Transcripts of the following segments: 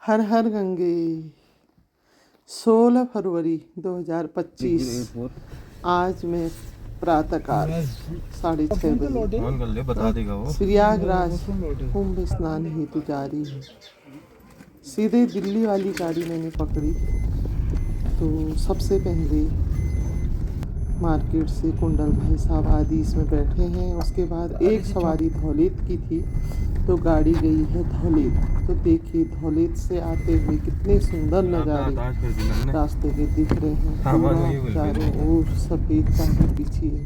हर हर गंगे। 16 फरवरी 2025। आज मैं प्रातःकाल 6:30 बजे प्रयागराज कुंभ स्नान हेतु जा रही हूँ। सीधे दिल्ली वाली गाड़ी मैंने पकड़ी। तो सबसे पहले मार्केट से कुंडल भाई साहब आदि इसमें बैठे हैं। उसके बाद एक सवारी धौलेत की थी, तो गाड़ी गई है धौलेत। तो देखिए धौलेत से आते हुए कितने सुंदर नज़ारे रास्ते के दिख रहे हैं। पूरा चारों ओर सफ़ेद पहाड़ी पीछे है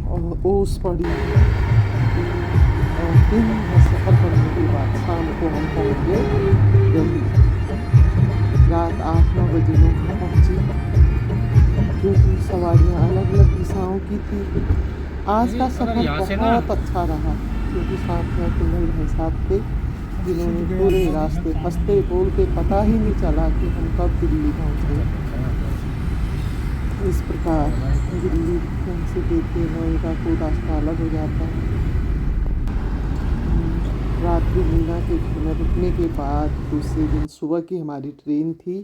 और ओस पड़ी है। और दिन भर सफ़र करने के बाद शाम को हम पहुँच गए दिल्ली। रात 8-9 बजे लोग वहाँ पहुँचे, क्योंकि सवारियाँ अलग अलग दिशाओं की थी। आज का सफ़र बहुत अच्छा रहा, क्योंकि साथ में कुंडल भाई साहब थे, जिन्होंने पूरे रास्ते हंसते बोलते पता ही नहीं चला कि हम कब दिल्ली पहुँचे। इस प्रकार दिल्ली से देखते नोएडा को रास्ता अलग हो जाता है। रात्रि मीना के घर में रुकने के बाद दूसरे दिन सुबह की हमारी ट्रेन थी।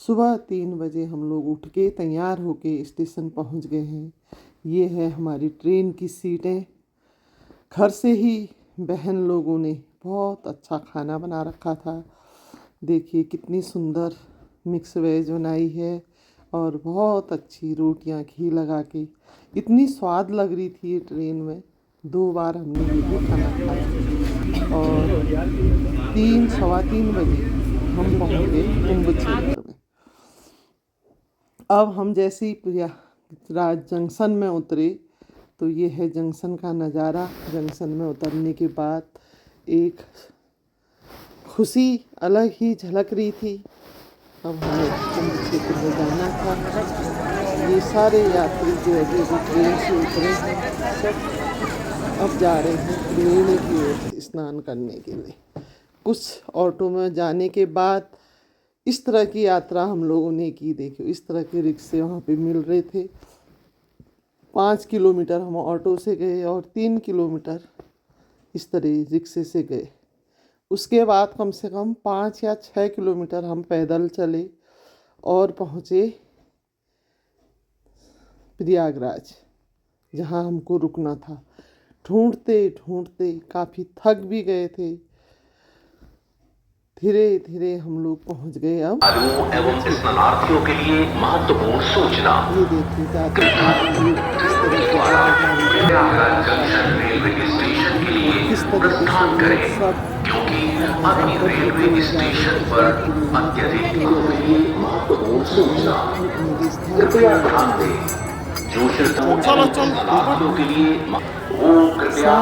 सुबह 3 बजे हम लोग उठ के तैयार होके स्टेशन पहुंच गए हैं। ये है हमारी ट्रेन की सीटें। घर से ही बहन लोगों ने बहुत अच्छा खाना बना रखा था। देखिए कितनी सुंदर मिक्स वेज बनाई है और बहुत अच्छी रोटियां घी लगा के। इतनी स्वाद लग रही थी ये ट्रेन में। 2 बार हमने ये खाना खाया और 3-3:15 बजे हम पहुँच गए कुंभ क्षेत्र में। अब हम जैसे ही प्रयागराज जंक्शन में उतरे, तो ये है जंक्शन का नज़ारा। जंक्शन में उतरने के बाद एक खुशी अलग ही झलक रही थी। अब हमें कुंभ क्षेत्र में जाना था। ये सारे यात्री जो अभी ट्रेन से उतरे हैं, सब अब जा रहे हैं त्रिवेणी की ओर स्नान करने के लिए। कुछ ऑटो में जाने के बाद इस तरह की यात्रा हम लोगों ने की। देखिए इस तरह के रिक्शे वहाँ पे मिल रहे थे। 5 किलोमीटर हम ऑटो से गए और 3 किलोमीटर इस तरह रिक्शे से गए। उसके बाद कम से कम 5 या 6 किलोमीटर हम पैदल चले और पहुँचे प्रयागराज, जहाँ हमको रुकना था। ढूंढते ढूंढते काफ़ी थक भी गए थे। धीरे धीरे हम लोग पहुंच गए। अब एवं स्नानार्थियों के लिए महत्वपूर्ण सूचना। ये देखिए रेलवे स्टेशन के लिए प्रस्थान करें, क्योंकि अभी रेलवे स्टेशन पर अत्यधिक महत्वपूर्ण सूचना। कृपया ध्यान दें, जो स्नानार्थियों के लिए वो कृपया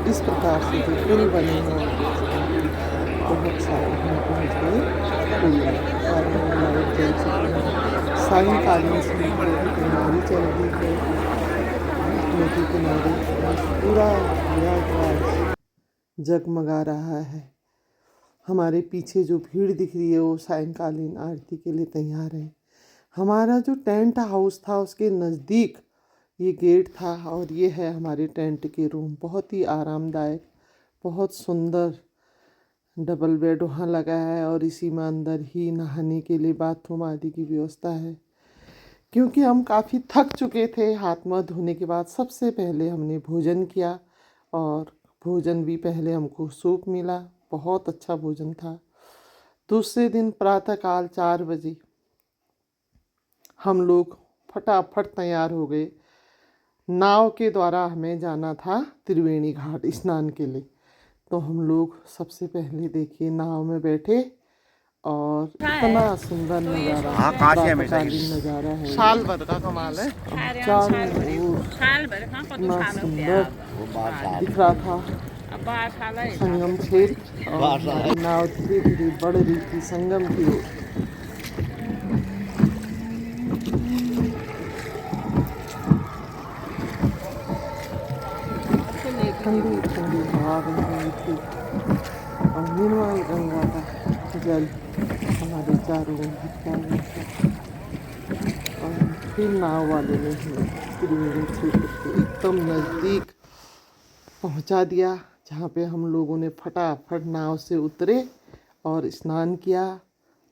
इस प्रकार से जो पुल बने हैं बहुत सारे हम पहुँच गए पुल में। और हमारे चल चुके हैं सायंकालीन समय तैयारी चल रही है नदी किनारे। पूरा प्रयागराज जगमगा रहा है। हमारे पीछे जो भीड़ दिख रही है वो सायंकालीन आरती के लिए तैयार है। हमारा जो टेंट हाउस था उसके नज़दीक ये गेट था और ये है हमारे टेंट के रूम। बहुत ही आरामदायक, बहुत सुंदर डबल बेड वहाँ लगा है और इसी में अंदर ही नहाने के लिए बाथरूम आदि की व्यवस्था है। क्योंकि हम काफ़ी थक चुके थे, हाथ मुँह धोने के बाद सबसे पहले हमने भोजन किया और भोजन भी पहले हमको सूप मिला। बहुत अच्छा भोजन था। दूसरे दिन प्रातःकाल 4 बजे हम लोग फटाफट तैयार हो गए। नाव के द्वारा हमें जाना था त्रिवेणी घाट स्नान के लिए। तो हम लोग सबसे पहले देखिए नाव में बैठे और इतना सुंदर नज़ारा, प्रातःकालीन नज़ारा है। साल भर का कमाल है। चारों ओर इतना सुंदर दिख रहा था संगम क्षेत्र और नाव धीरे धीरे बढ़ रही थी संगम की ओर। ठंडी ठंडी हवा बह रही थी और निर्मल गंगा का जल हमारे चारों ओर दिखता हुआ था। और फिर नाव वाले ने हमें त्रिवेणी क्षेत्र के एकदम नज़दीक पहुंचा दिया, जहाँ पे हम लोगों ने फटाफट नाव से उतरे और स्नान किया,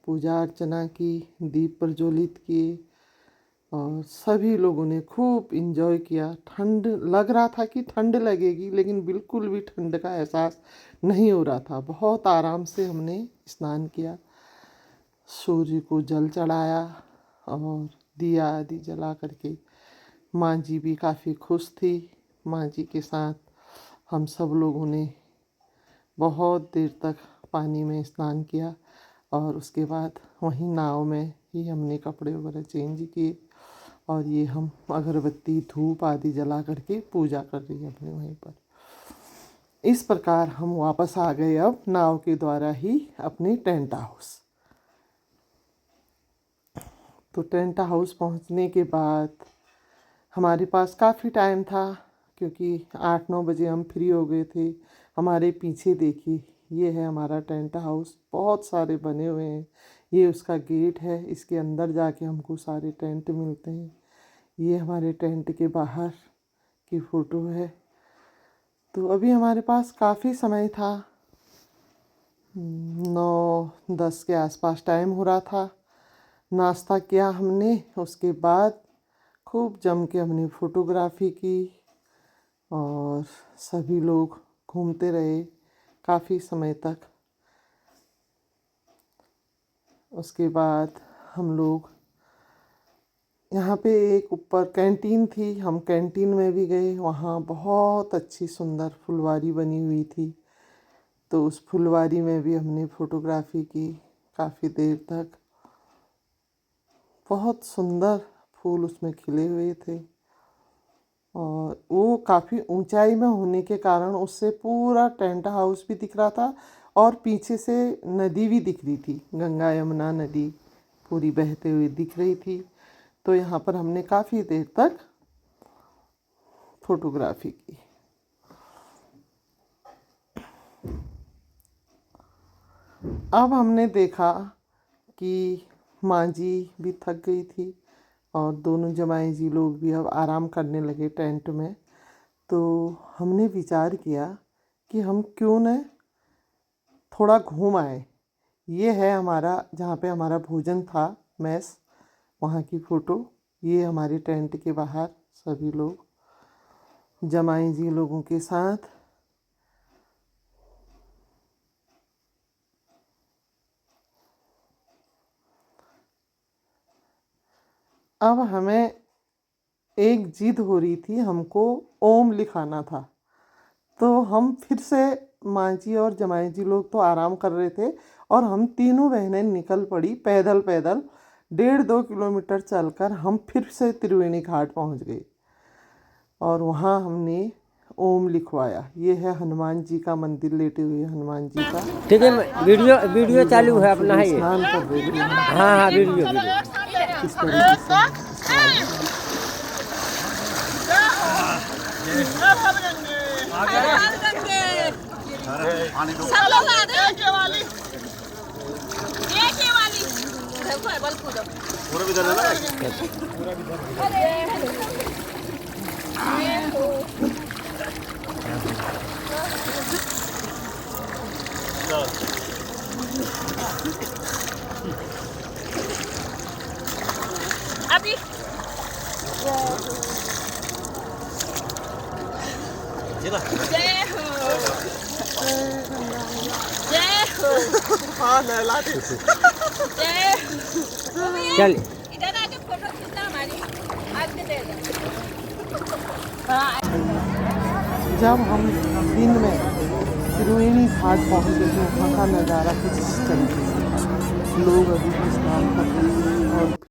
पूजा अर्चना की, दीप प्रज्वलित किए और सभी लोगों ने खूब इंजॉय किया। ठंड लग रहा था कि ठंड लगेगी, लेकिन बिल्कुल भी ठंड का एहसास नहीं हो रहा था। बहुत आराम से हमने स्नान किया, सूर्य को जल चढ़ाया और दिया आदि जला करके। माँ जी भी काफ़ी खुश थी। माँ जी के साथ हम सब लोगों ने बहुत देर तक पानी में स्नान किया और उसके बाद वहीं नाव में ही हमने कपड़े वगैरह चेंज किए और ये हम अगरबत्ती धूप आदि जला करके पूजा कर रही है अपने वहीं पर। इस प्रकार हम वापस आ गए अब नाव के द्वारा ही अपने टेंट हाउस। तो टेंट हाउस पहुंचने के बाद हमारे पास काफ़ी टाइम था, क्योंकि 8-9 बजे हम फ्री हो गए थे। हमारे पीछे देखिए, ये है हमारा टेंट हाउस, बहुत सारे बने हुए हैं। ये उसका गेट है, इसके अंदर जाके हमको सारे टेंट मिलते हैं। ये हमारे टेंट के बाहर की फ़ोटो है। तो अभी हमारे पास काफ़ी समय था, 9-10 के आसपास टाइम हो रहा था। नाश्ता किया हमने, उसके बाद खूब जम के हमने फ़ोटोग्राफी की और सभी लोग घूमते रहे काफ़ी समय तक। उसके बाद हम लोग यहाँ पे एक ऊपर कैंटीन थी, हम कैंटीन में भी गए। वहाँ बहुत अच्छी सुंदर फुलवारी बनी हुई थी, तो उस फुलवारी में भी हमने फ़ोटोग्राफी की काफ़ी देर तक। बहुत सुंदर फूल उसमें खिले हुए थे और वो काफ़ी ऊंचाई में होने के कारण उससे पूरा टेंट हाउस भी दिख रहा था और पीछे से नदी भी दिख रही थी। गंगा यमुना नदी पूरी बहते हुए दिख रही थी। तो यहाँ पर हमने काफ़ी देर तक फोटोग्राफी की। अब हमने देखा कि माँ जी भी थक गई थी और दोनों जमाई जी लोग भी अब आराम करने लगे टेंट में। तो हमने विचार किया कि हम क्यों न थोड़ा घूम आए। ये है हमारा, जहाँ पे हमारा भोजन था, मेस, वहाँ की फ़ोटो। ये हमारे टेंट के बाहर सभी लोग जमाई जी लोगों के साथ। अब हमें एक जिद हो रही थी, हमको ओम लिखाना था। तो हम फिर से, माँ जी और जमाई जी लोग तो आराम कर रहे थे और हम तीनों बहनें निकल पड़ी पैदल पैदल। 1.5-2 किलोमीटर चलकर हम फिर से त्रिवेणी घाट पहुँच गए और वहाँ हमने ओम लिखवाया। ये है हनुमान जी का मंदिर, लेटे हुए हनुमान जी का। ठीक है, वीडियो चालू है अपना, है ये। स्नान कर रहे थे। हाँ, वीडियो इस तरीके से सब लोग आ गए। एक वाली देखो बल कूदो पूरा भी डालना अभी जय हो जय हो। हाँ नहला दी। चल। इधर आके फोटो खींचना हमारी, आज के दे दो। जब हम दिन में त्रिवेणी घाट पहुँचे तो वहाँ का नज़ारा कुछ इस तरीके से था। लोग अभी भी स्नान कर रहे थे और